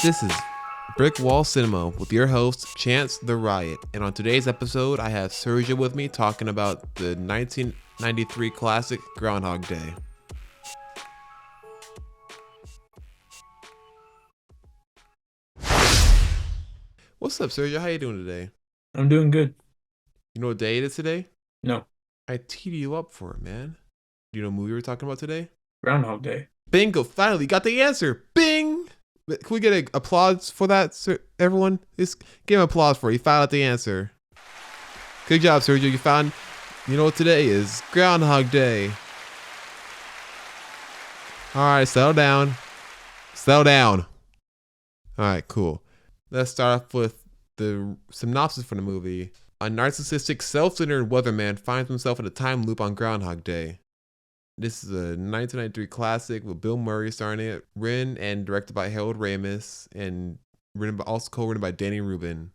This is Brick Wall Cinema with your host, Chance the Riot. And on today's episode, I have Sergio with me talking about the 1993 classic Groundhog Day. What's up, Sergio? How you doing today? I'm doing good. You know what day it is today? No, I teed you up for it, man. Do you know what movie we're talking about today? Groundhog Day. Bingo! Finally got the answer. Bing! Can we get an applause for that, sir? Everyone? Just give him applause for it. He found out the answer. Good job, Sergio. You found. You know what today is? Groundhog Day. All right, settle down. Settle down. All right, cool. Let's start off with the synopsis for the movie. A narcissistic, self-centered weatherman finds himself in a time loop on Groundhog Day. This is a 1993 classic with Bill Murray starring it, written and directed by Harold Ramis, and also co-written by Danny Rubin.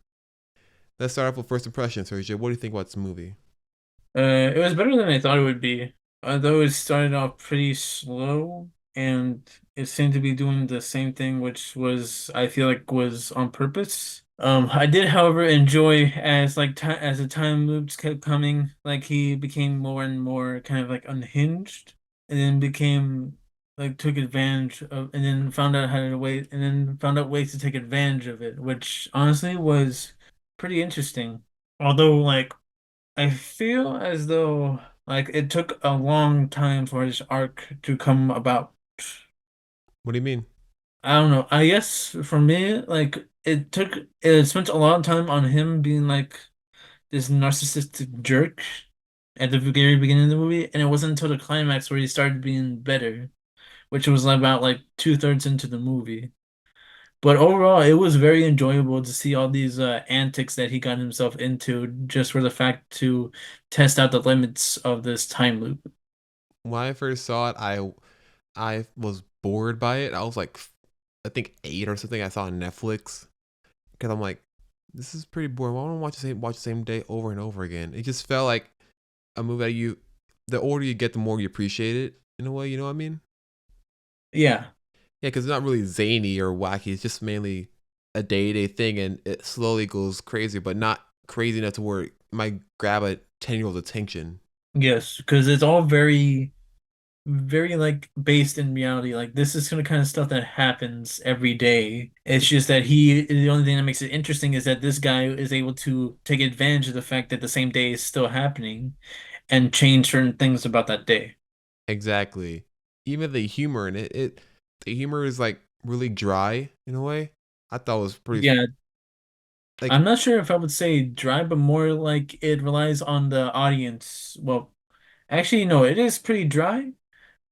Let's start off with first impressions, Sergio. What do you think about this movie? It was better than I thought it would be. Although it started off pretty slow and it seemed to be doing the same thing, which was I feel like was on purpose. I did, however, enjoy as as the time loops kept coming, like he became more and more kind of like unhinged, and then became like took advantage of, and then found out how to wait, and then found out ways to take advantage of it, which honestly was pretty interesting. Although, like, I feel as though like it took a long time for his arc to come about. What do you mean? I don't know. I guess for me, like it spent a lot of time on him being like this narcissistic jerk at the very beginning of the movie, and it wasn't until the climax where he started being better, which was about like two-thirds into the movie. But overall, it was very enjoyable to see all these antics that he got himself into just for the fact to test out the limits of this time loop. When I first saw it, I was bored by it. I was like, I think 8 or something. I saw on Netflix because I'm like, this is pretty boring. Why don't I watch the same day over and over again? It just felt like a movie that the older you get, the more you appreciate it in a way. You know what I mean? Yeah. Yeah, because it's not really zany or wacky. It's just mainly a day-to-day thing, and it slowly goes crazy, but not crazy enough to where it might grab a 10-year-old's attention. Yes, because it's all very like based in reality. Like this is the kind of stuff that happens every day. It's just that the only thing that makes it interesting is that this guy is able to take advantage of the fact that the same day is still happening and change certain things about that day. Exactly. Even the humor in it the humor is like really dry in a way. I thought it was pretty Yeah, like I'm not sure if I would say dry, but more like it relies on the audience. Well, actually, no, it is pretty dry,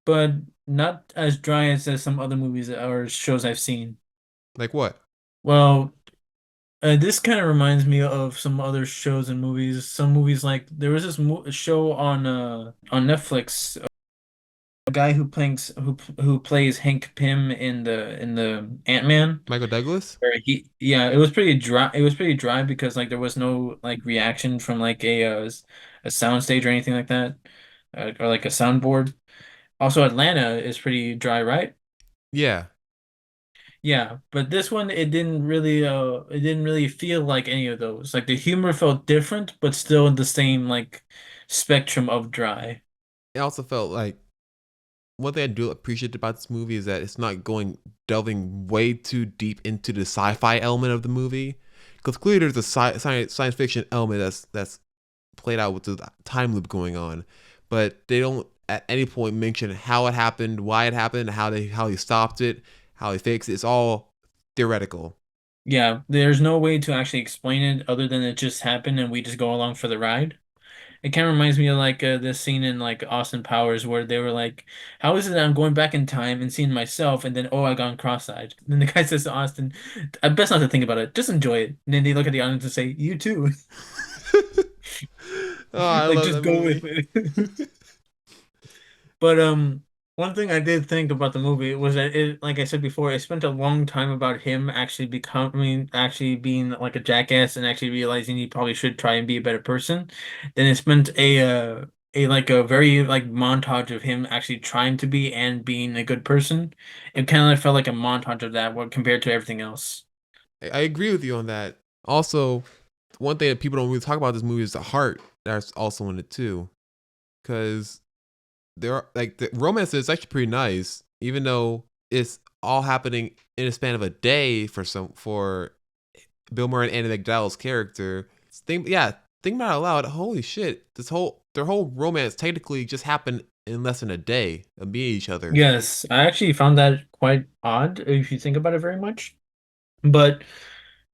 but not as dry as some other movies or shows I've seen. like what? Well, this kind of reminds me of some other shows and movies. Some movies like there was this mo show on Netflix. A guy who plays Hank Pym in the Ant-Man. Michael Douglas? Where yeah, it was pretty dry. It was pretty dry because like there was no like reaction from like a sound stage or anything like that, or like a soundboard. Also, Atlanta is pretty dry, right? Yeah. Yeah, but this one it didn't really feel like any of those. Like the humor felt different, but still in the same like spectrum of dry. It also felt like one thing I do appreciate about this movie is that it's not going delving way too deep into the sci-fi element of the movie. Because clearly there's a science fiction element that's played out with the time loop going on, but they don't at any point mention how it happened, why it happened, how he stopped it, how he fixed it. It's all theoretical. Yeah, there's no way to actually explain it other than it just happened and we just go along for the ride. It kind of reminds me of like this scene in like Austin Powers where they were like, "How is it that I'm going back in time and seeing myself and then I gone cross-eyed?" Then the guy says to Austin, "I best not to think about it. Just enjoy it." And then they look at the audience and say, "You too." Oh, I Like love just that go with movie. it. But one thing I did think about the movie was that it, like I said before, it spent a long time about him actually being like a jackass and actually realizing he probably should try and be a better person. Then it spent a like a very like montage of him actually trying to be and being a good person. It kind of like felt like a montage of that, what compared to everything else. I agree with you on that. Also, one thing that people don't really talk about this movie is the heart that's also in it too, because there are like the romance is actually pretty nice, even though it's all happening in a span of a day for Bill Murray and Andy McDowell's character. Think about it out loud. Holy shit! Their whole romance technically just happened in less than a day of meeting each other. Yes, I actually found that quite odd if you think about it very much. But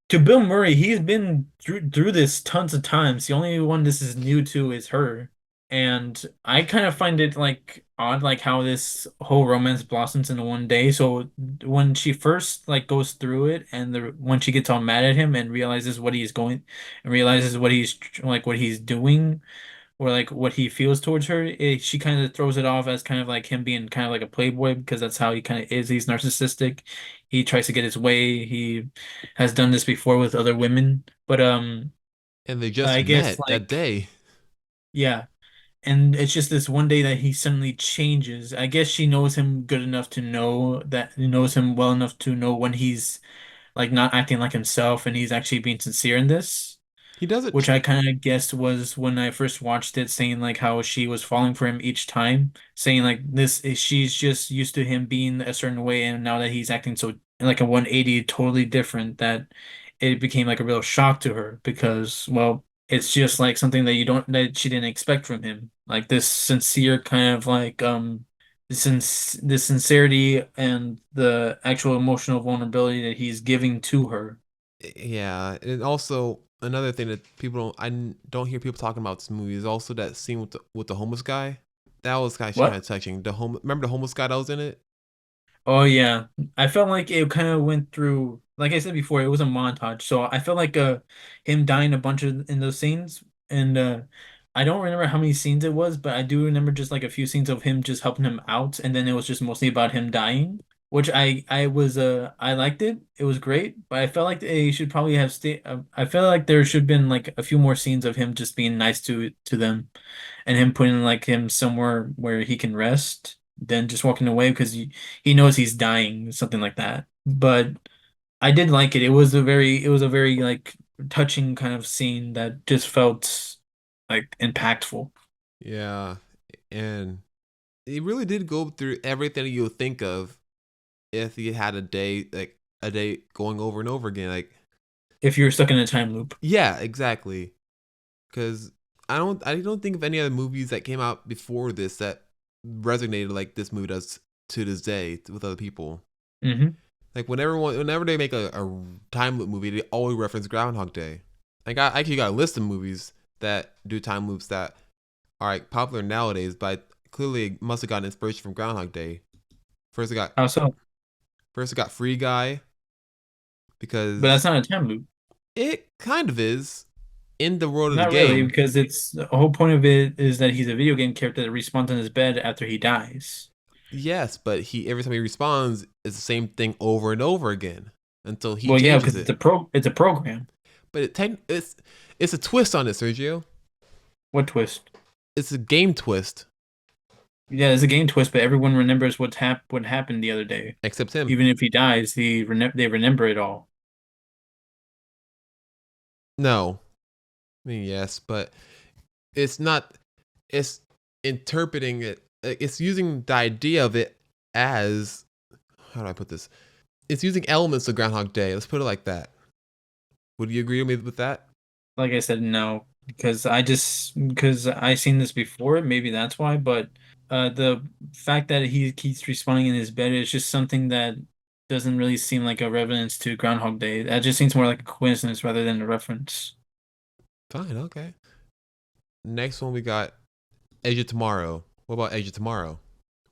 to Bill Murray, he's been through this tons of times. The only one this is new to is her. And I kind of find it like odd like how this whole romance blossoms in one day. So when she first like goes through it and when she gets all mad at him and realizes what he's going and realizes what he's like what he's doing or like what he feels towards her, she kind of throws it off as kind of like him being kind of like a playboy because that's how he kind of is. He's narcissistic. He tries to get his way. He has done this before with other women, but And they just I guess met that like day. yeah, and it's just this one day that he suddenly changes. I guess she knows him good enough to know that knows him well enough to know when he's like not acting like himself and he's actually being sincere in this. He does Which it. I kind of guessed was when I first watched it, saying like how she was falling for him each time, saying like she's just used to him being a certain way, and now that he's acting so like a 180, totally different, that it became like a real shock to her because, well, it's just like something that you don't that she didn't expect from him, like this sincere kind of like the sincerity and the actual emotional vulnerability that he's giving to her. Yeah, and also another thing that don't hear people talking about this movie is also that scene with the homeless guy. That was actually kind What? of touching. Remember the homeless guy that was in it? Oh yeah, I felt like it kind of went through. Like I said before, it was a montage, so I felt like him dying a bunch of in those scenes, and I don't remember how many scenes it was, but I do remember just like a few scenes of him just helping him out, and then it was just mostly about him dying, which I liked it. It was great, but I felt like they should probably have stayed. I felt like there should have been like a few more scenes of him just being nice to them and him putting like him somewhere where he can rest than just walking away because he knows he's dying, something like that. But I did like it. It was a very like touching kind of scene that just felt like impactful. Yeah, and he really did go through everything you would think of if he had a day going over and over again. Like, If you're stuck in a time loop. yeah, exactly. Because I don't think of any other movies that came out before this that resonated like this movie does to this day with other people. Hmm. Like whenever they make a time loop movie, they always reference Groundhog Day. I actually got a list of movies that do time loops that are like popular nowadays, but clearly must have gotten inspiration from Groundhog Day. First, I got How so? first I got Free Guy But that's because not a time loop. it kind of is in the world of the Not really, game. because it's the whole point of it is that he's a video game character that respawns in his bed after he dies. Yes, but he every time he responds, it's the same thing over and over again until he Well, yeah, changes because it. it's a program. But it's a twist on it, Sergio. What twist? It's a game twist, Yeah, it's a game twist, but everyone remembers what happened the other day. except him. Even if he dies, they remember it all. No, I mean yes, but it's not. It's interpreting it. It's using the idea of it as how do I put this? It's using elements of Groundhog Day. Let's put it like that. Would you agree with me with that? Like I said, no, because I seen this before. Maybe that's why. But the fact that he keeps respawning in his bed is just something that doesn't really seem like a reference to Groundhog Day. That just seems more like a coincidence rather than a reference. Fine, okay. Next one we got Edge of Tomorrow. What about Edge of Tomorrow?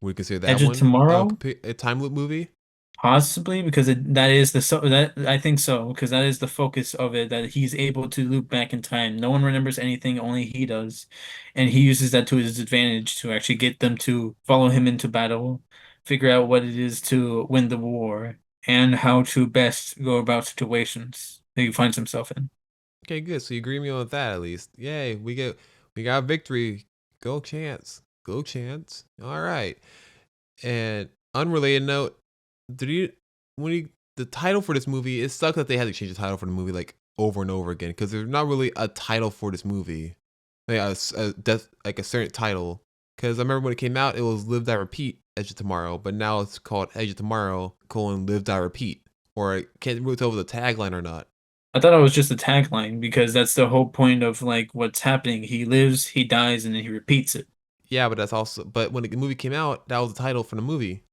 Would you consider that Edge of one Tomorrow. a time loop movie? Possibly because that is that I think so because that is the focus of it that he's able to loop back in time. No one remembers anything, only he does, and he uses that to his advantage to actually get them to follow him into battle, figure out what it is to win the war, and how to best go about situations that he finds himself in. Okay, good. So you agree with me on that at least. Yay, we got victory. Go Chance. Go Chance. All right. And unrelated note, did you when you the title for this movie? It sucks that they had to change the title for the movie like over and over again because there's not really a title for this movie, like like a certain title. Because I remember when it came out, it was Live Die Repeat Edge of Tomorrow, but now it's called Edge of Tomorrow: Live Die Repeat. Or I can't really tell if it's a tagline or not. I thought it was just a tagline because that's the whole point of like what's happening. He lives, he dies, and then he repeats it. Yeah, but that's also. But when the movie came out, that was the title for the movie.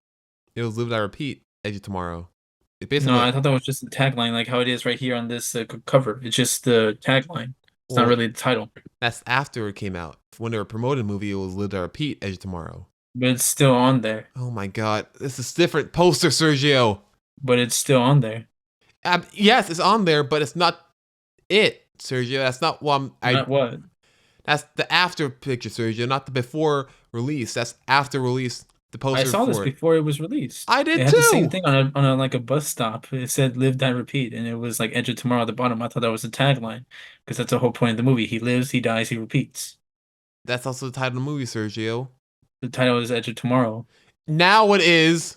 It was Live Die Repeat Edge of Tomorrow. It's based on No, the I thought that was just a tagline, like how it is right here on this cover. It's just the tagline. It's not well, really the title, that's after it came out. When they were promoting the movie, it was Live Die Repeat Edge of Tomorrow. but it's still on there. Oh my god, this is different poster, Sergio. But it's still on there. Yes, it's on there, but it's not it, Sergio. That's not what Not what? That's the after picture, Sergio, not the before release. That's after release. The I poster saw this for it. before it was released. I It did had the same too. thing on a like a bus stop. It said "Live, Die, Repeat," and it was like "Edge of Tomorrow" at the bottom. I thought that was the tagline because that's the whole point of the movie. He lives, he dies, he repeats. That's also the title of the movie, Sergio. The title is "Edge of Tomorrow." Now it is.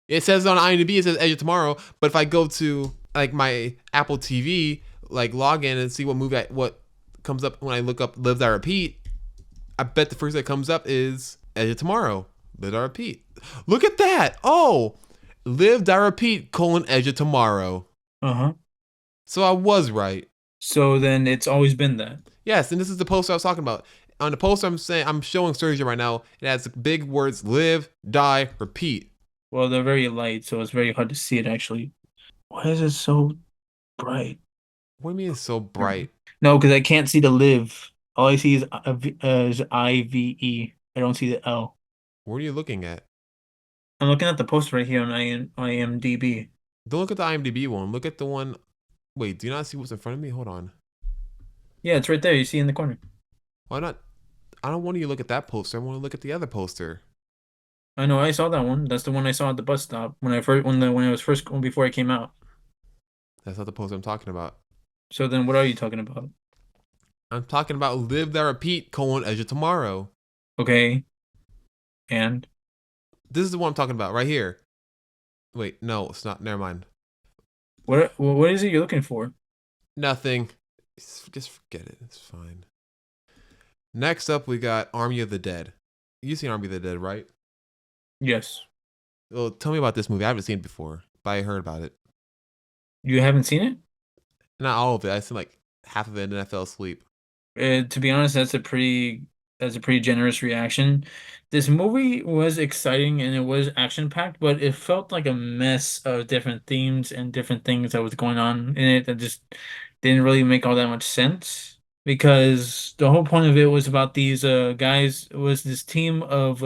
It says on IMDb, it says Edge of Tomorrow. But if I go to like my Apple TV, like log in and see what comes up when I look up Live Die Repeat, I bet the first that comes up is Edge of Tomorrow. Live Die Repeat. Look at that. Oh, Live Die Repeat: Edge of Tomorrow. Uh-huh. So I was right. So then it's always been that. Yes, and this is the poster I was talking about. On the poster I'm showing Sergio right now. It has the big words Live, Die, Repeat. Well, they're very light, so it's very hard to see it actually. Why is it so bright? What do you mean it's so bright? No, because I can't see the live. All I see is IVE. I don't see the L. What are you looking at? I'm looking at the poster right here on IMDb. Don't look at the IMDb one. Look at the one. Wait, do you not see what's in front of me? Hold on. Yeah, it's right there. You see in the corner. Why not? I don't want you to look at that poster. I want to look at the other poster. I know. I saw that one. That's the one I saw at the bus stop when I was first before I came out. That's not the poster I'm talking about. So then, what are you talking about? I'm talking about Live Die Repeat: Edge of Tomorrow. Okay, and This is the one I'm talking about right here. Wait, no, it's not. Never mind. what is it you're looking for? Nothing. Just forget it. It's fine. Next up, we got Army of the Dead. You seen Army of the Dead, right? Yes, Well, tell me about this movie. I haven't seen it before, but I heard about it. you haven't seen it. Not all of it. I seen like half of it and then I fell asleep. To be honest, that's a pretty generous reaction. This movie was exciting and it was action packed, but it felt like a mess of different themes and different things that was going on in it that just didn't really make all that much sense. Because the whole point of it was about these guys. It was this team of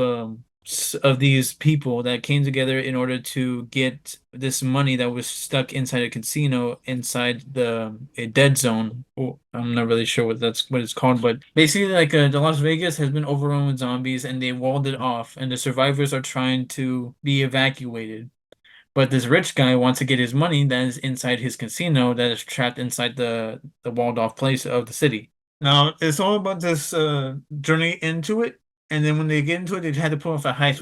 these people that came together in order to get this money that was stuck inside a casino inside the a dead zone. Oh, I'm not really sure what it's called, but basically like the Las Vegas has been overrun with zombies and they walled it off and the survivors are trying to be evacuated. But this rich guy wants to get his money that is inside his casino that is trapped inside the walled off place of the city. Now, it's all about this journey into it, and then when they get into it, they had to pull off a heist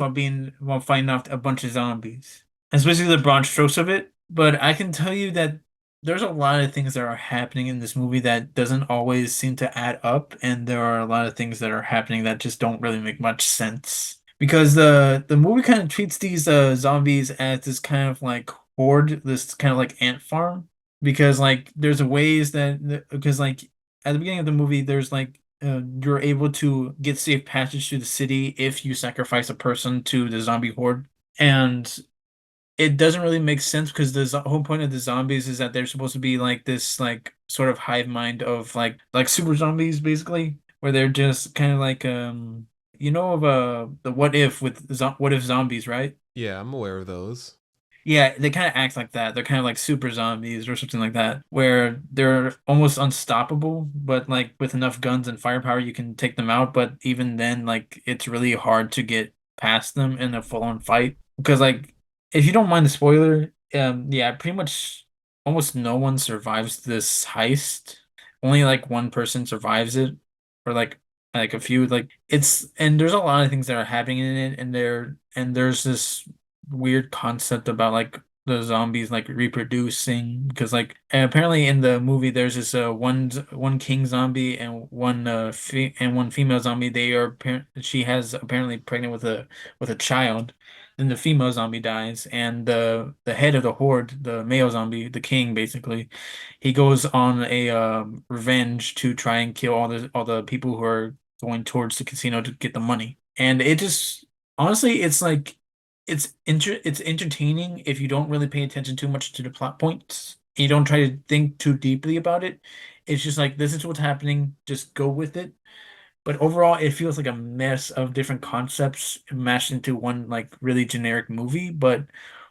while fighting off a bunch of zombies. That's basically the broad strokes of it. But I can tell you that there's a lot of things that are happening in this movie that doesn't always seem to add up, and there are a lot of things that are happening that just don't really make much sense. Because the movie kind of treats these zombies as this kind of like horde, this kind of like ant farm. Because like there's ways because like at the beginning of the movie, there's like you're able to get safe passage to the city if you sacrifice a person to the zombie horde, and it doesn't really make sense because whole point of the zombies is that they're supposed to be like this like sort of hive mind of like super zombies basically, where they're just kind of like of the what if zombies, right? Yeah, I'm aware of those. Yeah, they kind of act like that. They're kind of like super zombies or something like that, where they're almost unstoppable, but like with enough guns and firepower, you can take them out. But even then, like it's really hard to get past them in a full-on fight. Because like, if you don't mind the spoiler, yeah, pretty much almost no one survives this heist. Only like one person survives it, or like like a few like it's and there's a lot of things that are happening in it, and there's this weird concept about like the zombies like reproducing because like and apparently in the movie there's this one king zombie and one female zombie. She has apparently pregnant with a child. Then the female zombie dies, and the head of the horde, the male zombie, the king basically, he goes on a revenge to try and kill all the people who are going towards the casino to get the money. And it just honestly, it's like it's entertaining if you don't really pay attention too much to the plot points. And you don't try to think too deeply about it. It's just like this is what's happening, just go with it. But overall, it feels like a mess of different concepts mashed into one like really generic movie. But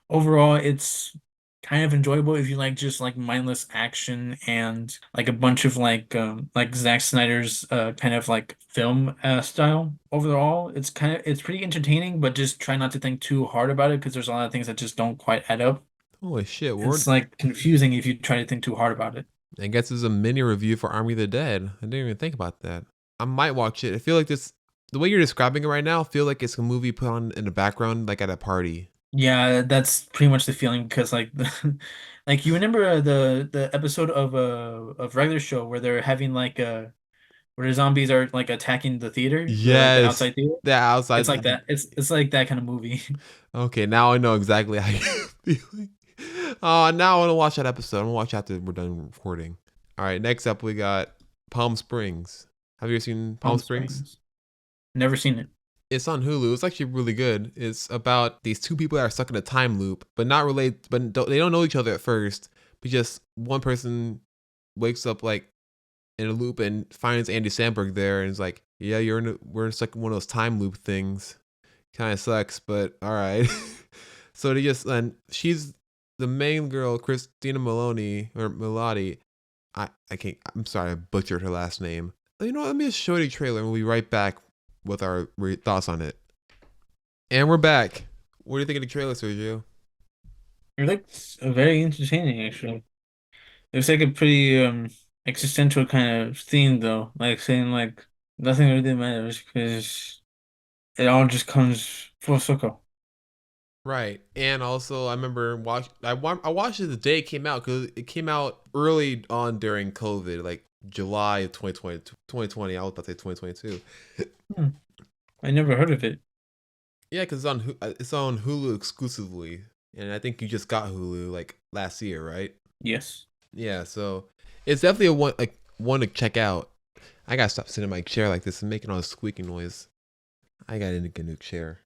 overall, it's kind of enjoyable if you like just like mindless action and like a bunch of like Zack Snyder's kind of like film style. Overall, it's pretty entertaining, but just try not to think too hard about it because there's a lot of things that just don't quite add up. Holy shit, It's like confusing if you try to think too hard about it. I guess it's a mini review for Army of the Dead. I didn't even think about that. I might watch it. I feel like the way you're describing it right now, I feel like it's a movie put on in the background, like at a party. Yeah, that's pretty much the feeling because like like you remember the episode of regular show where they're having like where the zombies are like attacking the theater, the Yes, outside theater. the outside. It's like that. It's like that kind of movie. Okay, now I know exactly how you're feeling. Now I want to watch that episode. I'm gonna watch after we're done recording. All right, next up we got Palm Springs. Have you ever seen Palm Palm Springs? Springs. Never seen it. It's on Hulu. It's actually really good. It's about these two people that are stuck in a time loop, but not related. They don't know each other at first. But just one person wakes up like in a loop and finds Andy Samberg there, and is like, "Yeah, we're stuck in one of those time loop things. Kind of sucks, but all right." So and she's the main girl, Christina Maloney or Melody. I can't. I'm sorry, I butchered her last name. You know what? Let me just show you the trailer, and we'll be right back with our thoughts on it. And we're back. What do you think of the trailer, Sergio? It looks very entertaining actually. It's like a pretty existential kind of theme though. Like saying like nothing really matters because it all just comes full circle. Right. And also, I remember I watched it the day it came out because it came out early on during COVID, like July of 2020. I was about to say 2022. Hmm. I never heard of it. Yeah, because it's on Hulu exclusively, and I think you just got Hulu like last year, right? Yes. Yeah, so it's definitely one to check out. I gotta stop sitting in my chair like this and making all this squeaking noise. I gotta get a new chair.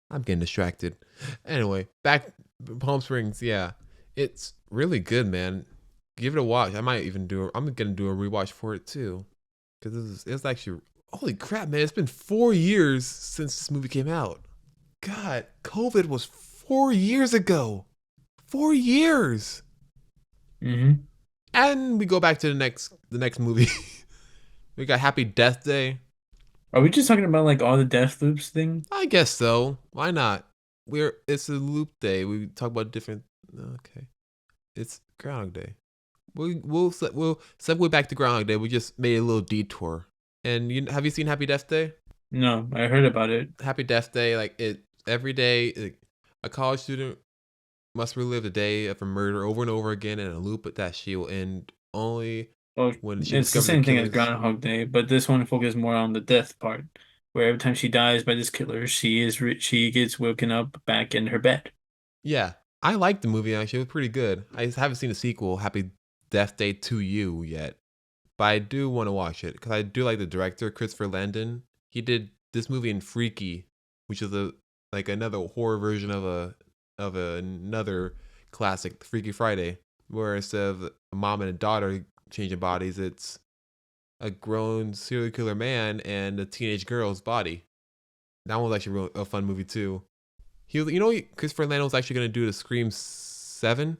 I'm getting distracted. Anyway, back Palm Springs. Yeah, it's really good, man. Give it a watch. I might even I'm gonna do a rewatch for it too, because it's actually holy crap, man. It's been 4 years since this movie came out. God, COVID was 4 years ago. 4 years. Mm-hmm. And we go back to the next movie. We got Happy Death Day. Are we just talking about like all the death loops thing? I guess so. Why not? It's a loop day. We talk about different. Okay, it's Groundhog Day. We'll segue back to Groundhog Day. We just made a little detour. And have you seen Happy Death Day? No, I heard about it. Happy Death Day, like it every day, a college student must relive the day of a murder over and over again in a loop, but that she will end only Well, when she it's the discovers the same thing as killers. Groundhog Day, but this one focuses more on the death part, where every time she dies by this killer, she gets woken up back in her bed. Yeah, I liked the movie actually. It was pretty good. I just haven't seen the sequel, Happy Death Day to You, yet, but I do want to watch it because I do like the director, Christopher Landon. He did this movie in Freaky, which is like another horror version of another classic, Freaky Friday, where instead of a mom and a daughter changing bodies, it's a grown serial killer man and a teenage girl's body. That one was actually a fun movie too. Christopher Landon was actually gonna do the Scream 7, No.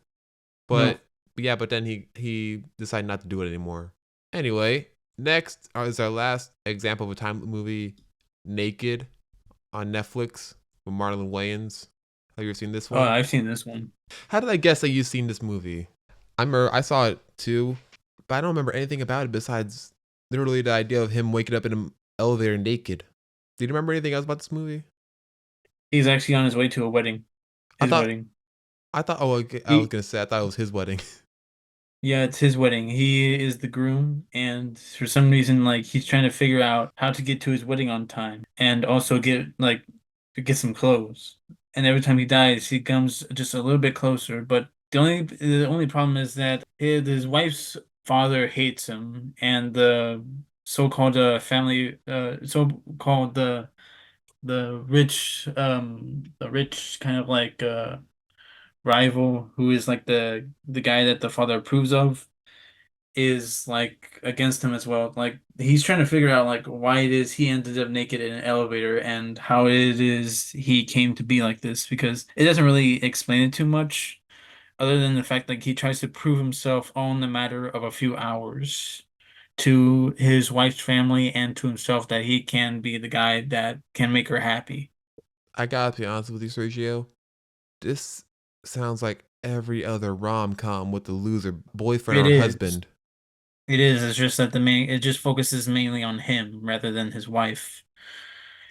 but yeah, but then he decided not to do it anymore. Anyway, next is our last example of a time movie, Naked, on Netflix with Marlon Wayans. Have you ever seen this Oh, one? I've seen this one. How did I guess that you've seen this movie? I saw it too, but I don't remember anything about it besides literally the idea of him waking up elevator naked. Do you remember anything else about this movie? He's actually on his way to a wedding. I His thought wedding. I thought oh okay, I was He gonna say I thought it was his wedding. Yeah, it's his wedding. He is the groom, and for some reason, like he's trying to figure out how to get to his wedding on time and also get some clothes. And every time he dies, he comes just a little bit closer. But the only problem is that his wife's father hates him, and the so-called family, so-called the rich kind of like rival who is like the guy that the father approves of is like against him as well. Like he's trying to figure out like why it is he ended up naked in an elevator and how it is he came to be like this because it doesn't really explain it too much other than the fact like he tries to prove himself all in the matter of a few hours to his wife's family and to himself that he can be the guy that can make her happy. I gotta be honest with you, Sergio. This sounds like every other rom com with the loser boyfriend It or is. husband. It is. It's just that it just focuses mainly on him rather than his wife.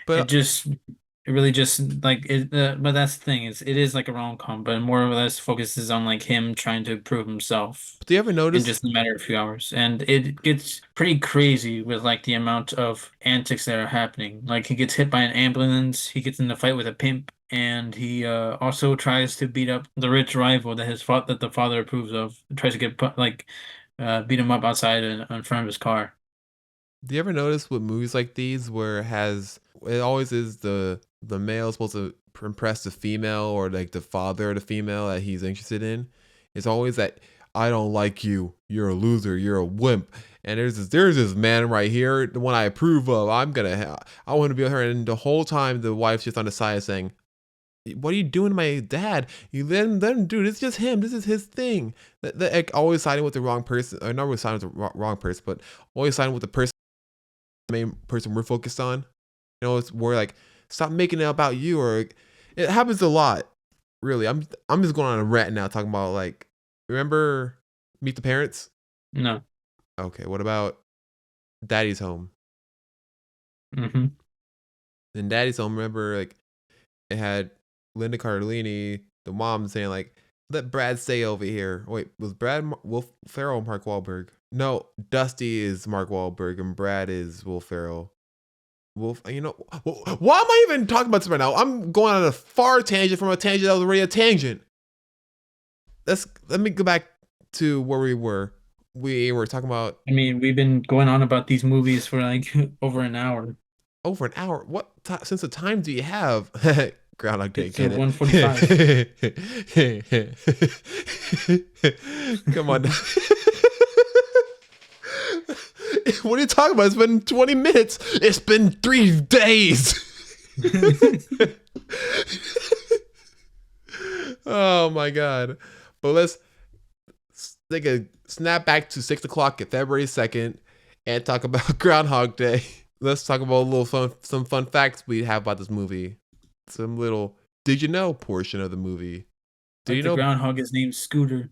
It But just it really just like it but that's the thing is it is like a rom-com but more or less focuses on like him trying to prove himself do you ever in notice? just a matter of a few hours and it gets pretty crazy with like the amount of antics that are happening like he gets hit by an ambulance, he gets in a fight with a pimp, and he also tries to beat up the rich rival that the father approves of, tries to beat him up outside in front of his car. Do you ever notice with movies like these where it always is the male supposed to impress the female or like the father of the female that he's interested in? It's always that I don't like you. You're a loser. You're a wimp. And there's this man right here, the one I approve of. I want to be with her. And the whole time the wife's just on the side saying, "What are you doing to my dad? You let him do. It's just him. This is his thing." Like, always siding with the wrong person. Or not always siding with the wrong person, but always siding with the person main person we're focused on. It's we're like, stop making it about you, or it happens a lot. Really, I'm just going on a rant now, talking about like, remember Meet the Parents? No. Okay, what about Daddy's Home? Hmm. In Daddy's Home, remember like it had Linda Cardellini, the mom, saying like, "Let Brad stay over here." Wait, was Brad Will Ferrell or Mark Wahlberg? No, Dusty is Mark Wahlberg and Brad is Will Ferrell. Wolf, why am I even talking about this right now? I'm going on a far tangent from a tangent that was already a tangent. Let me go back to where we were. We were talking about I mean, we've been going on about these movies for like over an hour. over an hour. What sense of time do you have? Groundhog Day, It's get 1:45. it? Come on. What are you talking about? It's been 20 minutes. It's been 3 days. Oh my god. But let's take a snap back to 6 o'clock at February 2nd and talk about Groundhog Day. Let's talk about some fun facts we have about this movie. Some little did you know portion of the movie. Did Like you the know groundhog is named Scooter.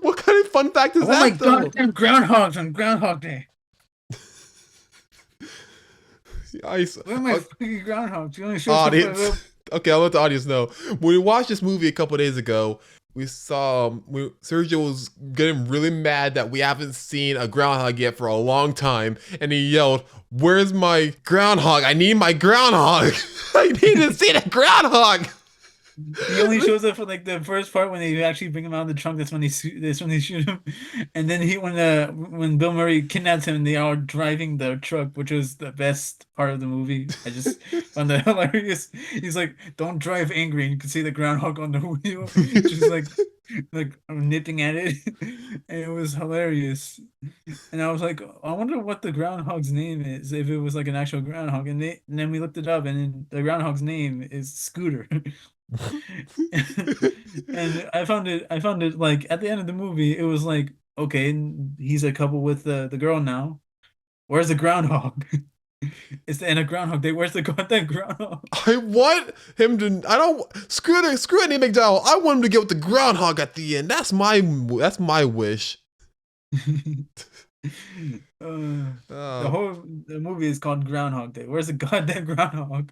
what kind of fun fact is Oh my that though? God, damn groundhogs on Groundhog Day. Ice. Where are my fucking groundhogs? You only shows up for a Audience. little. Okay, I'll let the audience know. When we watched this movie a couple days ago, we saw Sergio was getting really mad that we haven't seen a groundhog yet for a long time, and he yelled, "Where's my groundhog? I need my groundhog! I need to see the groundhog!" He only shows up for like the first part when they actually bring him out of the trunk. That's when they shoot him. And then when Bill Murray kidnaps him and they are driving the truck, which was the best part of the movie. I just found that hilarious. He's like, "Don't drive angry," and you can see the groundhog on the wheel, just like nipping at it, and it was hilarious. And I was like, I wonder what the groundhog's name is, if it was like an actual groundhog. And then we looked it up, and then the groundhog's name is Scooter. And I found it like at the end of the movie, it was like, okay, he's a couple with the girl now. Where's the groundhog? It's the end of Groundhog Day. Where's the goddamn groundhog? I want him to. I don't screw Andy McDowell. I want him to get with the groundhog at the end. That's my wish. The Uh, whole the movie is called Groundhog Day. Where's the goddamn groundhog?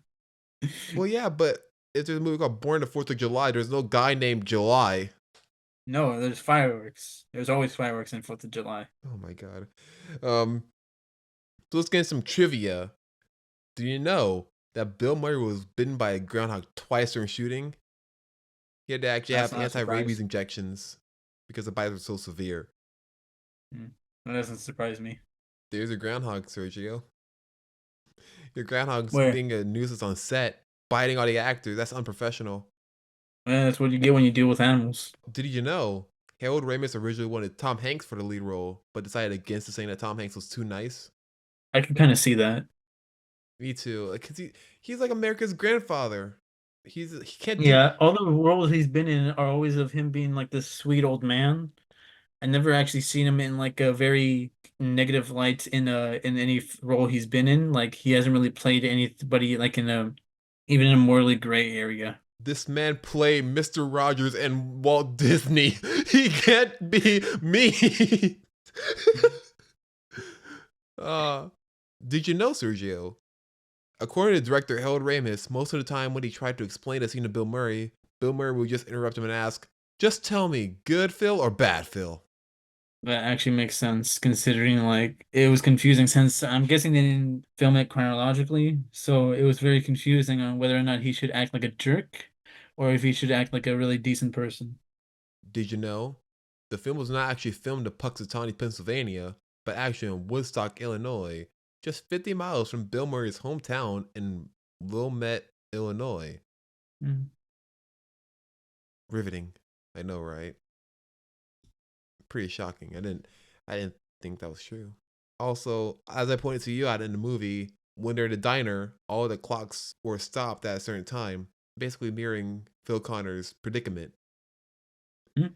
well, yeah, but if there's a movie called Born the 4th of July, there's no guy named July. No, there's fireworks. There's always fireworks in 4th of July. Oh my god. Um, so let's get into some trivia. Do you know that Bill Murray was bitten by a groundhog twice during shooting? He had to actually That's have not a anti-rabies surprise. injections because the bites were so severe. Mm. That doesn't surprise me. There's a groundhog, Sergio. Your groundhog's Where? being a nuisance on set, biting all the actors. That's unprofessional. That's what you get when you deal with animals. Did you know Harold Ramis originally wanted Tom Hanks for the lead role, but decided against it, saying that Tom Hanks was too nice? I can kind of see that. Me too. Like, cause he's like America's grandfather. He can't do. Yeah, all the roles he's been in are always of him being like this sweet old man. I never actually seen him in like a very negative light in any role he's been in. Like he hasn't really played anybody like in a even in a morally gray area. This man played Mr. Rogers and Walt Disney. He can't be me. uh, did you know, Sergio? According to director Harold Ramis, most of the time when he tried to explain a scene to Bill Murray would just interrupt him and ask, "Just tell me, good Phil or bad Phil?" That actually makes sense considering like it was confusing since I'm guessing they didn't film it chronologically, so it was very confusing on whether or not he should act like a jerk or if he should act like a really decent person. Did you know? The film was not actually filmed in Puxatawny, Pennsylvania, but actually in Woodstock, Illinois, just 50 miles from Bill Murray's hometown in Wilmette, Illinois. Mm. Riveting. I know, right? Pretty shocking. I didn't think that was true. Also, as I pointed to you out in the movie, when they're in the diner, all the clocks were stopped at a certain time, basically mirroring Phil Connor's predicament. Mm.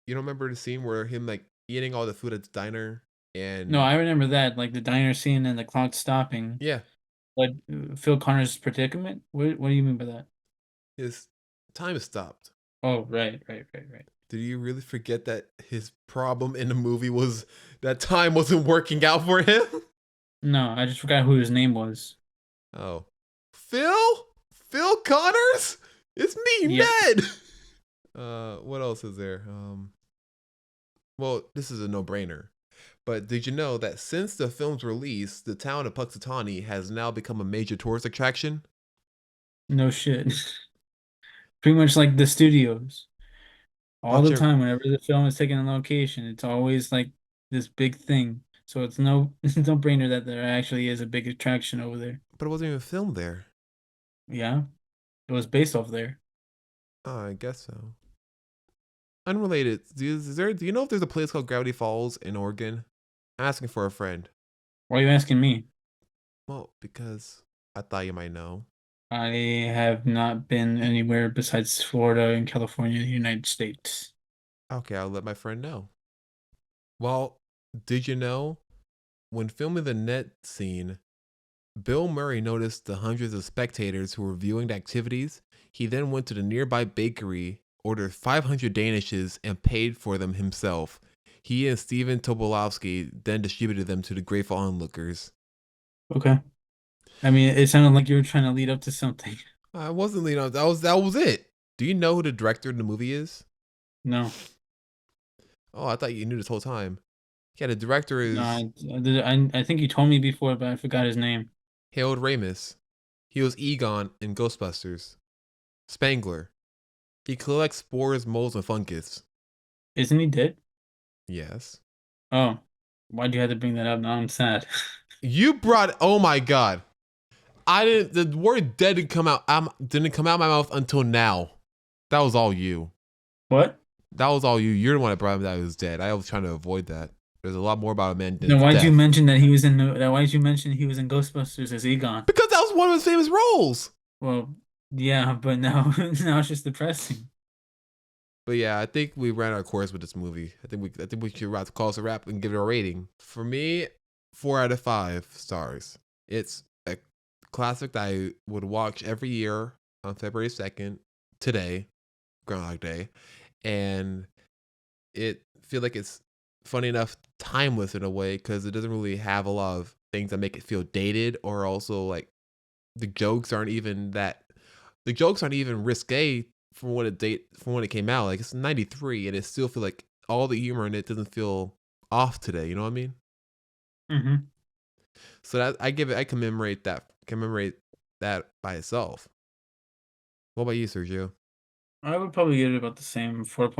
You don't remember the scene where him like eating all the food at the diner No, and I remember that, like the diner scene and the clock stopping. yeah, Like Phil Connor's predicament? What do you mean by that? his time is stopped. Oh, right. Did you really forget that his problem in the movie was that time wasn't working out for him? No, I just forgot who his name was. Oh. Phil? Phil Connors? It's me, Yep. Ned. What else is there? Well, this is a no-brainer. But did you know that since the film's release, the town of Puxatawny has now become a major tourist attraction? No shit. Pretty much like the studios. All Watch the it, time, whenever the film is taken on location, it's always like this big thing. So it's no it's no brainer that there actually is a big attraction over there. but it wasn't even filmed there. Yeah, it was based off there. Oh, I guess so. Unrelated. Do you know if there's a place called Gravity Falls in Oregon? I'm asking for a friend. Why are you asking me? Well, because I thought you might know. I have not been anywhere besides Florida and California, United States. Okay, I'll let my friend know. Well, did you know when filming the net scene, Bill Murray noticed the hundreds of spectators who were viewing the activities? He then went to the nearby bakery, ordered 500 danishes, and paid for them himself. He and Steven Tobolowsky then distributed them to the grateful onlookers. Okay. I mean, it sounded like you were trying to lead up to something. I wasn't leaning on that was it. Do you know who the director of the movie is? No, Oh, I thought you knew this whole time. Yeah, the director no, is I think you told me before, but I forgot his name. Harold Ramis. He was Egon in Ghostbusters. Spangler. He collects spores, molds, and fungus. Isn't he dead? Yes. Oh, why'd you have to bring that up? Now I'm sad. You brought. Oh my god. I didn't. The word "dead" didn't come out. Didn't come out of my mouth until now. That was all you. What? That was all you. You're the one that brought him that he was dead. I was trying to avoid that. There's a lot more about a man than Then his why'd you death. mention that he was in that? Why'd you mention he was in Ghostbusters as Egon? Because that was one of his famous roles. Well, yeah, but now now it's just depressing. But yeah, I think we ran our course with this movie. I think we should call this a wrap and give it a rating. For me, 4 out of 5 stars. It's a classic that I would watch every year on February 2nd, today, Groundhog Day, and it feel like it's funny enough, timeless in a way because it doesn't really have a lot of things that make it feel dated, or also like the jokes aren't even risque from when it came out. Like it's 93 and it still feel like all the humor in it doesn't feel off today. You know what I mean? Mm-hmm. So that I commemorate that by itself. What about you, Sergio? I would probably give it about the same 4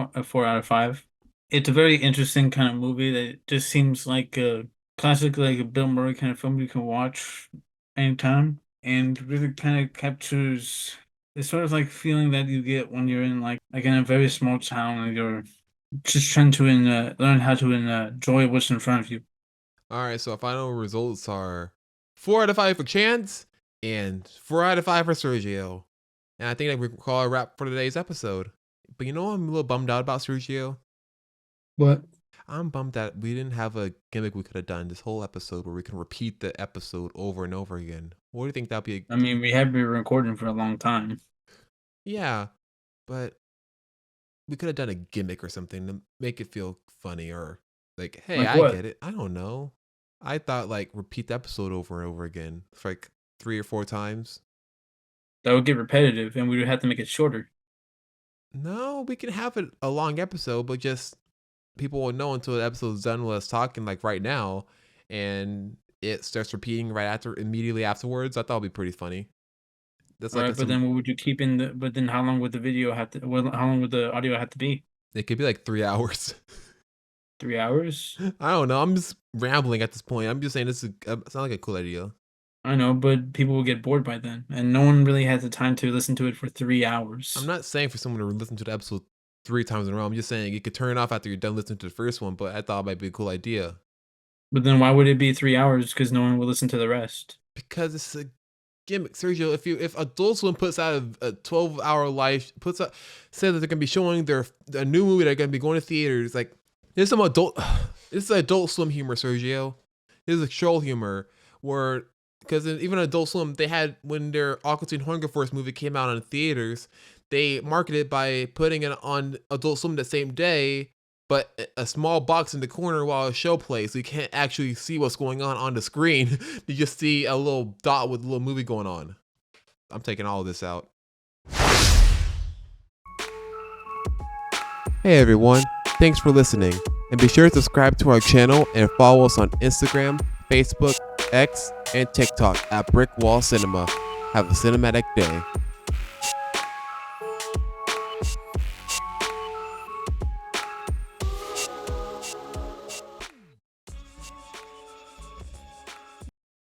out of 5. It's a very interesting kind of movie that just seems like a classic, like a Bill Murray kind of film you can watch anytime, and really kind of captures the sort of like feeling that you get when you're in like in a very small town and you're just trying to learn how to enjoy what's in front of you. All right, so final results are 4 out of 5 for Chance and 4 out of 5 for Sergio. And I think that we call a wrap for today's episode. But you know what I'm a little bummed out about, Sergio? What? I'm bummed that we didn't have a gimmick we could have done this whole episode where we can repeat the episode over and over again. What do you think that'd be? I mean, we have been recording for a long time. Yeah, but we could have done a gimmick or something to make it feel funny, or like, hey, Like I what? get it. I don't know. I thought like repeat the episode over and over again for like 3 or 4 times. That would get repetitive, and we would have to make it shorter. No, we can have it a long episode, but just people won't know until the episode's done with us talking like right now, and it starts repeating immediately afterwards. I thought it'd be pretty funny. That's All like right, but then what would you keep in the? But then how long would the video have to? How long would the audio have to be? it could be like 3 hours. 3 hours? I don't know. I'm just rambling at this point. I'm just saying this sounds like a cool idea. I know, but people will get bored by then, and no one really has the time to listen to it for three I'm hours. not saying for someone to listen to the episode 3 times in a row. I'm just saying you could turn it off after you're done listening to the first one, but I thought it might be a cool idea. But then why would it be 3 hours? Because no one will listen to the rest. Because it's a gimmick, Sergio. If Adult Swim puts out a 12-hour live said that they're gonna be showing a new movie, they're gonna be going to theaters, like there's some adult this is Adult Swim humor, Sergio. This is a troll humor where, because even Adult Swim, they had, when their Aqua Teen Hunger Force movie came out in theaters, they marketed it by putting it on Adult Swim the same day, but a small box in the corner while a show plays, so you can't actually see what's going on the screen. You just see a little dot with a little movie going on. I'm taking all of this out. Hey everyone, thanks for listening, and be sure to subscribe to our channel and follow us on Instagram, Facebook, X, and TikTok at Brick Wall Cinema. Have a cinematic day.